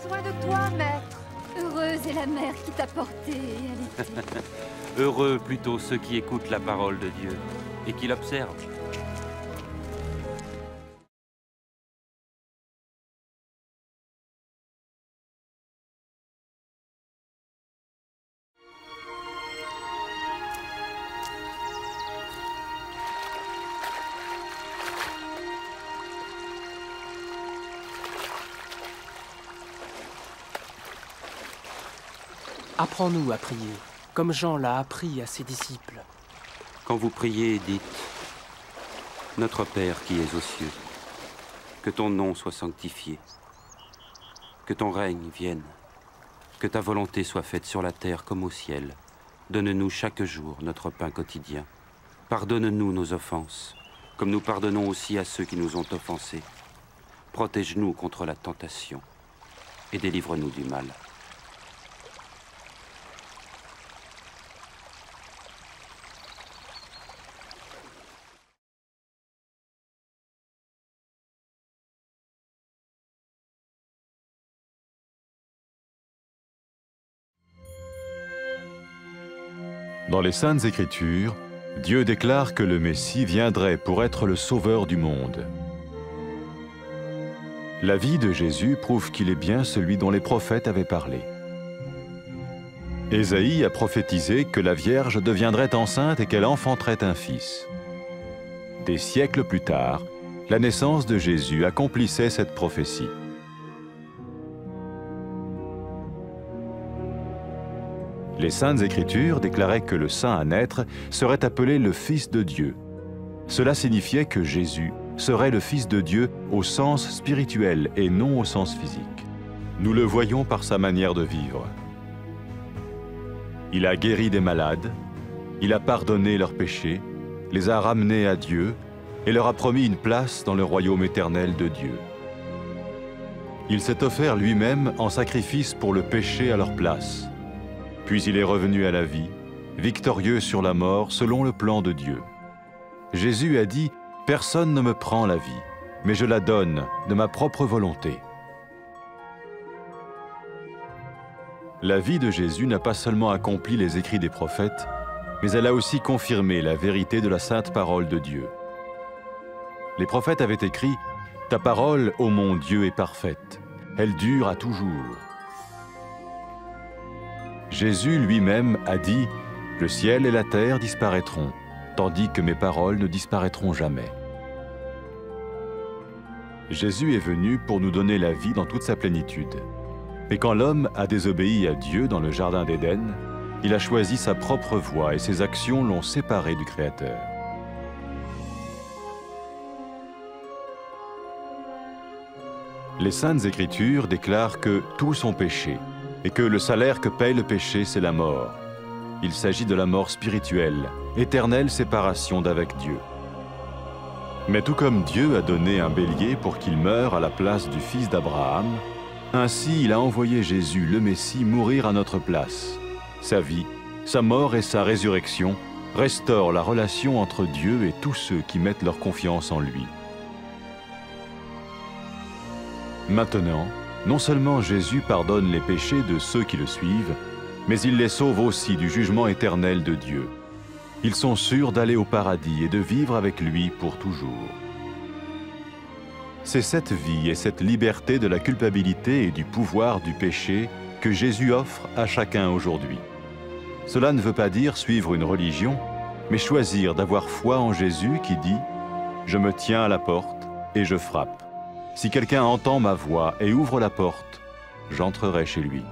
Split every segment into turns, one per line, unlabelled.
besoin de toi, maître. Heureuse est la mère qui t'a porté et allaitée.
Heureux plutôt ceux qui écoutent la parole de Dieu et qui l'observent.
Apprends-nous à prier, comme Jean l'a appris à ses disciples.
Quand vous priez, dites « Notre Père qui es aux cieux, que ton nom soit sanctifié, que ton règne vienne, que ta volonté soit faite sur la terre comme au ciel. Donne-nous chaque jour notre pain quotidien. Pardonne-nous nos offenses, comme nous pardonnons aussi à ceux qui nous ont offensés. Protège-nous contre la tentation et délivre-nous du mal. »
Dans les Saintes Écritures, Dieu déclare que le Messie viendrait pour être le sauveur du monde. La vie de Jésus prouve qu'il est bien celui dont les prophètes avaient parlé. Ésaïe a prophétisé que la Vierge deviendrait enceinte et qu'elle enfanterait un fils. Des siècles plus tard, la naissance de Jésus accomplissait cette prophétie. Les Saintes Écritures déclaraient que le saint à naître serait appelé le Fils de Dieu. Cela signifiait que Jésus serait le Fils de Dieu au sens spirituel et non au sens physique. Nous le voyons par sa manière de vivre. Il a guéri des malades, il a pardonné leurs péchés, les a ramenés à Dieu et leur a promis une place dans le royaume éternel de Dieu. Il s'est offert lui-même en sacrifice pour le péché à leur place. Puis il est revenu à la vie, victorieux sur la mort selon le plan de Dieu. Jésus a dit « Personne ne me prend la vie, mais je la donne de ma propre volonté. » La vie de Jésus n'a pas seulement accompli les écrits des prophètes, mais elle a aussi confirmé la vérité de la sainte parole de Dieu. Les prophètes avaient écrit « Ta parole, ô mon Dieu, est parfaite, elle dure à toujours. » Jésus lui-même a dit « Le ciel et la terre disparaîtront, tandis que mes paroles ne disparaîtront jamais. » Jésus est venu pour nous donner la vie dans toute sa plénitude. Mais quand l'homme a désobéi à Dieu dans le jardin d'Éden, il a choisi sa propre voie et ses actions l'ont séparé du Créateur. Les Saintes Écritures déclarent que tous ont péché et que le salaire que paye le péché, c'est la mort. Il s'agit de la mort spirituelle, éternelle séparation d'avec Dieu. Mais tout comme Dieu a donné un bélier pour qu'il meure à la place du fils d'Abraham, ainsi il a envoyé Jésus, le Messie, mourir à notre place. Sa vie, sa mort et sa résurrection restaurent la relation entre Dieu et tous ceux qui mettent leur confiance en lui. Maintenant, non seulement Jésus pardonne les péchés de ceux qui le suivent, mais il les sauve aussi du jugement éternel de Dieu. Ils sont sûrs d'aller au paradis et de vivre avec lui pour toujours. C'est cette vie et cette liberté de la culpabilité et du pouvoir du péché que Jésus offre à chacun aujourd'hui. Cela ne veut pas dire suivre une religion, mais choisir d'avoir foi en Jésus qui dit « Je me tiens à la porte et je frappe. Si quelqu'un entend ma voix et ouvre la porte, j'entrerai chez lui. »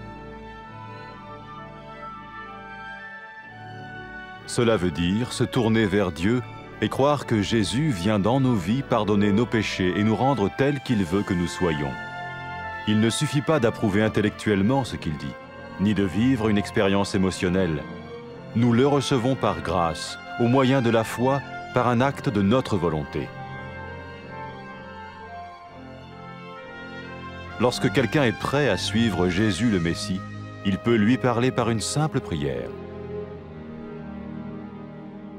Cela veut dire se tourner vers Dieu et croire que Jésus vient dans nos vies pardonner nos péchés et nous rendre tels qu'il veut que nous soyons. Il ne suffit pas d'approuver intellectuellement ce qu'il dit, ni de vivre une expérience émotionnelle. Nous le recevons par grâce, au moyen de la foi, par un acte de notre volonté. Lorsque quelqu'un est prêt à suivre Jésus le Messie, il peut lui parler par une simple prière.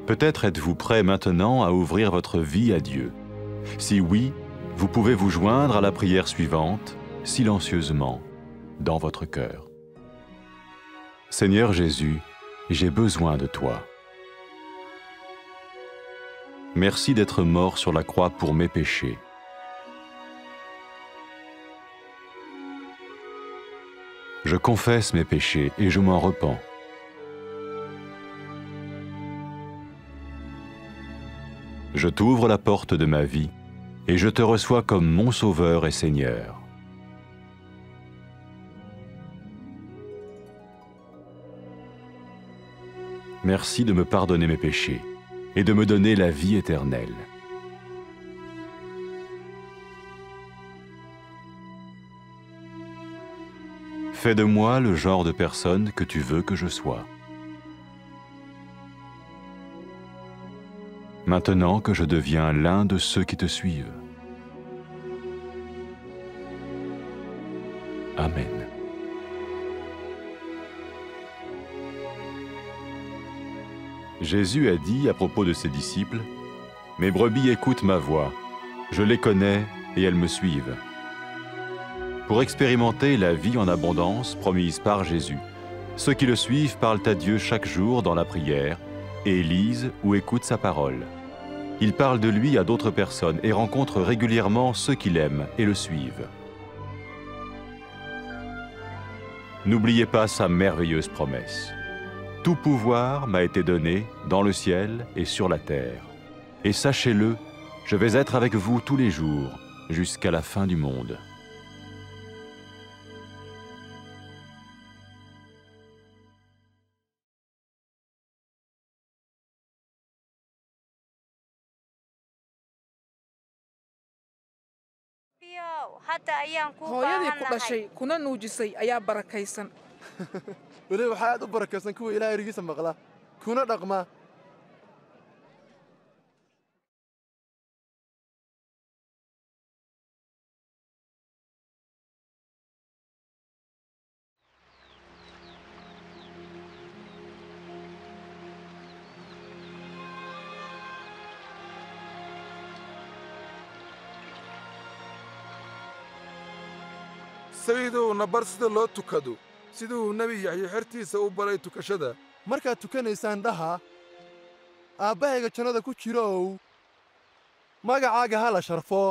Peut-être êtes-vous prêt maintenant à ouvrir votre vie à Dieu. Si oui, vous pouvez vous joindre à la prière suivante, silencieusement. dans votre cœur. Seigneur Jésus, j'ai besoin de toi. Merci d'être mort sur la croix pour mes péchés. Je confesse mes péchés et je m'en repens. Je t'ouvre la porte de ma vie et je te reçois comme mon Sauveur et Seigneur. Merci de me pardonner mes péchés et de me donner la vie éternelle. Fais de moi le genre de personne que tu veux que je sois. Maintenant que je deviens l'un de ceux qui te suivent. Amen. Jésus a dit à propos de ses disciples, « Mes brebis écoutent ma voix, je les connais et elles me suivent. » Pour expérimenter la vie en abondance promise par Jésus, ceux qui le suivent parlent à Dieu chaque jour dans la prière et lisent ou écoutent sa parole. Ils parlent de lui à d'autres personnes et rencontrent régulièrement ceux qui l'aiment et le suivent. N'oubliez pas sa merveilleuse promesse. Tout pouvoir m'a été donné dans le ciel et sur la terre. Et sachez-le, je vais être avec vous tous les jours, jusqu'à la fin du monde.
hooyadii ku dhashay kuna nuujisay ayaa barakaysan
weli waxaa aad u barakaysan kuwa ilaahay erigiisa maqla kuna dhaqma
sayidow nabar sida loo tukado siduu nebi yaxya xertiisa u baray tukashada
markaad tukanaysaan dhaha aabbahayga jannada ku jirow magacaaga ha la sharfo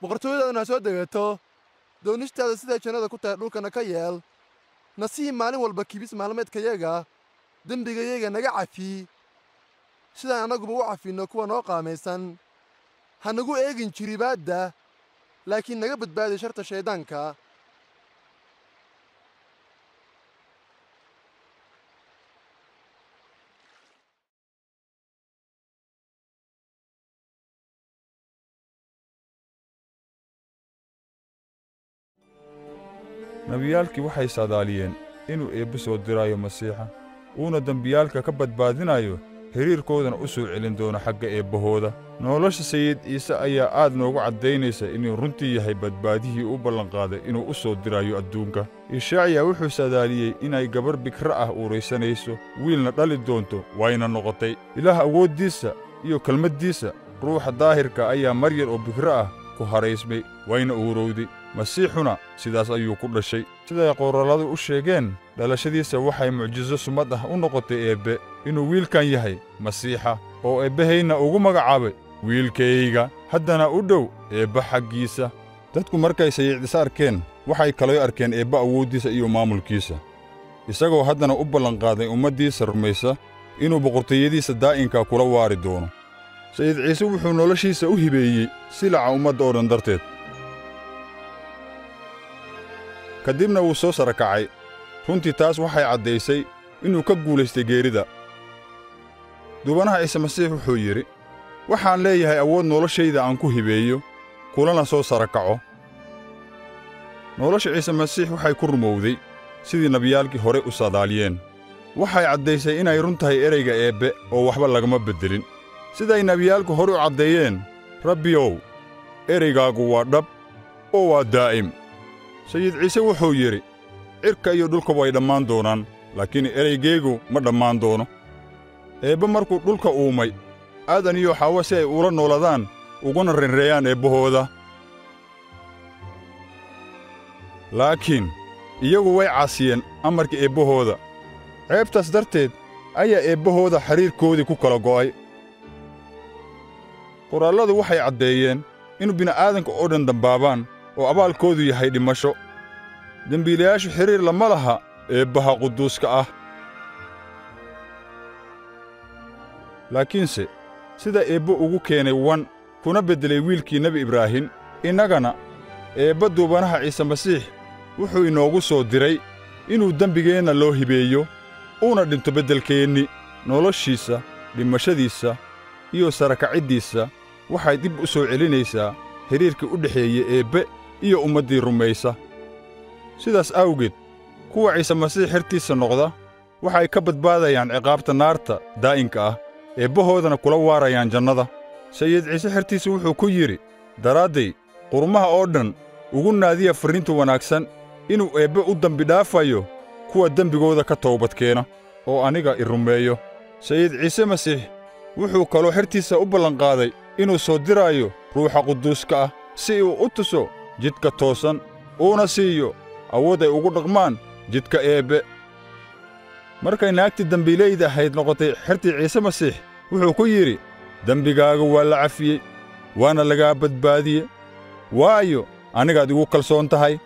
boqortooyadaaduna ha soo degato doonistaada siday jannada ku tahay dhulkana ka yeel nasiib maalin walba kibis maalmeedkayaga dembigayaga naga cafi sidaan annaguba u cafinno kuwa noo qaamaysan ha nagu eegin jiribaadda laakiin naga badbaadi sharta shayddaanka
nabiyaalkii waxay saadaaliyeen inuu eebbe soo diraayo masiixa uuna dembiyaalka ka badbaadinayo xiriirkoodana u soo celin doono xagga eebbahooda nolosha sayid ciise ayaa aad noogu caddaynaysa inuu runtii yahay badbaadihii u ballanqaaday inuu u soo diraayo adduunka ishaaciya wuxuu saadaaliyey inay gabar bikra ah uuraysanayso wiilna dhali doonto wayna noqotay ilaah awooddiisa iyo kelmaddiisa ruuxa daahirka ayaa maryar oo bikra ah ku haraysmay wayna uurowday masiixuna sidaas ayuu ku dhashay siday qoralladu u sheegeen dhalashadiisa waxay mucjiso sumad ah u noqotay eebbe inuu wiilkan yahay masiixa oo eebbahayna ugu magacaabay wiilkayga haddana u dhow eebba xaggiisa dadku markay sayid arkeen waxay kaloo arkeen eebba awooddiisa iyo maamulkiisa isagoo haddana u ballanqaaday ummaddiisa rumaysa inuu boqortooyadiisa daa'inka kula waari doono sayid ciise wuxuu noloshiisa u hibeeyey silaca ummadda oo dhan darteed kadibna wuu soo sara kacay runtii taas waxay caddaysay inuu ka guulaystay geerida duubanaha ciise masiix wuxuu yidhi waxaan leeyahay awood noloshayda aan ku hibeeyo kulana soo sara kaco nolosha ciise masiix waxay ku rumowday sidii nebiyaalkii hore u saadaaliyeen waxay caddaysay inay run tahay ereyga eebbe oo waxba lagama beddelin siday nebiyaalku hore u caddeeyeen rabbiyow ereygaagu waa dhab oo waa daa'im sayid ciise wuxuu yidhi cirka iyo dhulka way dhammaan doonaan laakiin ereygaygu ma dhammaan doono eebbe markuu dhulka uumay aadan iyo xaawa si ay ula nooladaan uguna renreeyaan eebbahooda laakiin iyagu way caasiyeen amarka eebbahooda ceebtaas darteed ayaa eebbahooda xiriirkoodii ku kala go'ay qoraalladu waxay caddeeyeen in bini'aadanka oo dhan dambaabaan oo abaalkoodu yahay dhimasho dembiilayaashu xiriir lama laha eebbaha quduuska ah laakiinse sida eebbo ugu keenay wan kuna beddelay wiilkii nebi ibraahim innagana eebba duubanaha ciise masiix wuxuu inoogu soo diray inuu dembigeenna loo hibeeyo uuna dhinto beddelkeenni noloshiisa dhimashadiisa iyo sarakaciddiisa waxay dib u soo celinaysaa xiriirkii u dhexeeye eebbe iyo ummaddii rumaysa sidaas awgeed kuwa ciise masiix xertiisa noqda waxay ka badbaadayaan ciqaabta naarta daa'inka ah eebbahoodana kula waarayaan jannada sayid ciise xertiisa wuxuu ku yidhi daraadday qurmaha oo dhan ugu naadiya farriinta wanaagsan inuu eebbe u dembi dhaafayo kuwa dembigooda ka toobadkeena oo aniga i rumeeyo sayid ciise masiix wuxuu kaloo xertiisa u ballanqaaday inuu soo diraayo ruuxa quduuska ah si uu u tuso jidka toosan uuna siiyo awood ay ugu dhaqmaan jidka eebbe markay naagtii dembiilayda ahayd noqotay xertii ciise masiix wuxuu ku yidhi dembigaaga waa la cafiyey waana lagaa badbaadiye waayo anigaad igu kalsoon tahay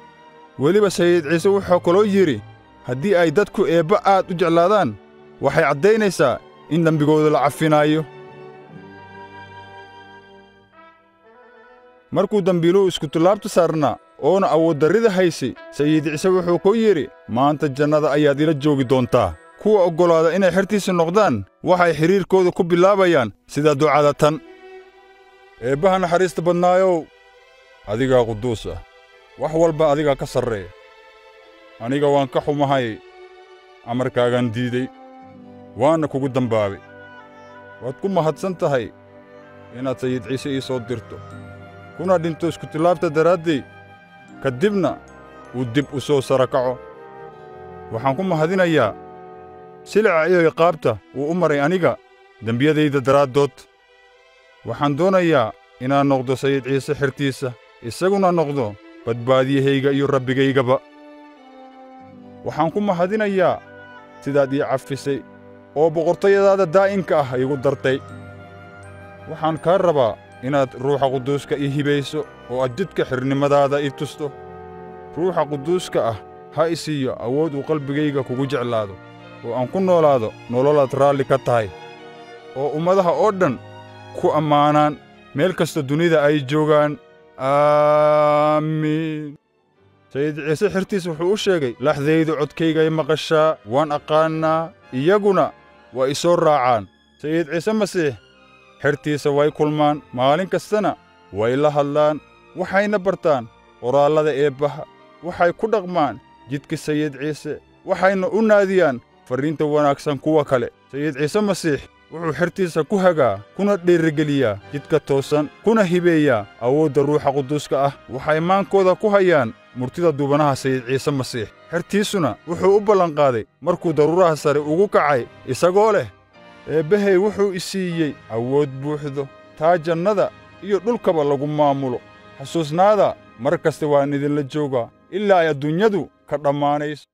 weliba sayid ciise wuxuu kaloo yidhi haddii ay dadku eebbe aad u jeclaadaan waxay caddaynaysaa in dembigooda la cafinaayo markuu dembiiluhu iskutallaabta saarnaa oona awooddarrida haysay sayid ciise wuxuu ku yidhi maanta jannada ayaad ila joogi doontaa kuwa oggolaada inay xertiisa noqdaan waxay xidhiirkooda ku bilaabayaan sida ducada tan eebbaha naxariista badnaayow adigaa quduus ah wax walba adigaa ka sarreeya aniga waan ka xumahay amarkaagaan diiday waana kugu dambaabay waad ku mahadsan tahay inaad sayid ciise ii soo dirto kuna dhinto iskutillaabta daraaddey ka dibna uu dib u soo sarakaco waxaan ku mahadinayaa silica iyo iqaabta uu u maray aniga dembiyadayda daraaddood waxaan doonayaa inaan noqdo sayid ciise xertiisa isaguna noqdo badbaadiyahayga iyo rabbigaygaba waxaan ku mahadinayaa sidaad ii cafisay oo boqortooyadaada daa'inka ah iigu dartay waxaan kaa rabaa inaad ruuxa quduuska ii hibayso oo aad jidka xirnimadaada ii tusto ruuxa quduuska ah ha i siiyo awood uu qalbigayga kugu jeclaado oo aan ku noolaado nololaad raalli ka tahay oo ummadaha oo dhan ku ammaanaan meel kasta dunida ay joogaan aamiin sayid ciise xertiis wuxuu u sheegay laxdaydu codkaygay maqashaa waan aqaannaa iyaguna waa i soo raacaan sayid ciise masiix xertiisa way kulmaan maalin kastana way la hadlaan waxayna bartaan qoraallada eebbaha waxay ku dhaqmaan jidka sayid ciise waxayna u naadiyaan farriinta wanaagsan kuwa kale sayid ciise masiix wuxuu xertiisa ku hagaa kuna dhiirigeliyaa jidka toosan kuna hibeeyaa awoodda ruuxa quduuska ah waxay maankooda ku hayaan murtida duubanaha sayid ciise masiix xertiisuna wuxuu u ballanqaaday markuu daruuraha sare ugu kacay isagoo leh eebbahay wuxuu i siiyey awood buuxdo taa jannada iyo dhulkaba lagu maamulo xasuusnaada mar kasta waan idinla joogaa ilaa ay adduunyadu ka dhammaanayso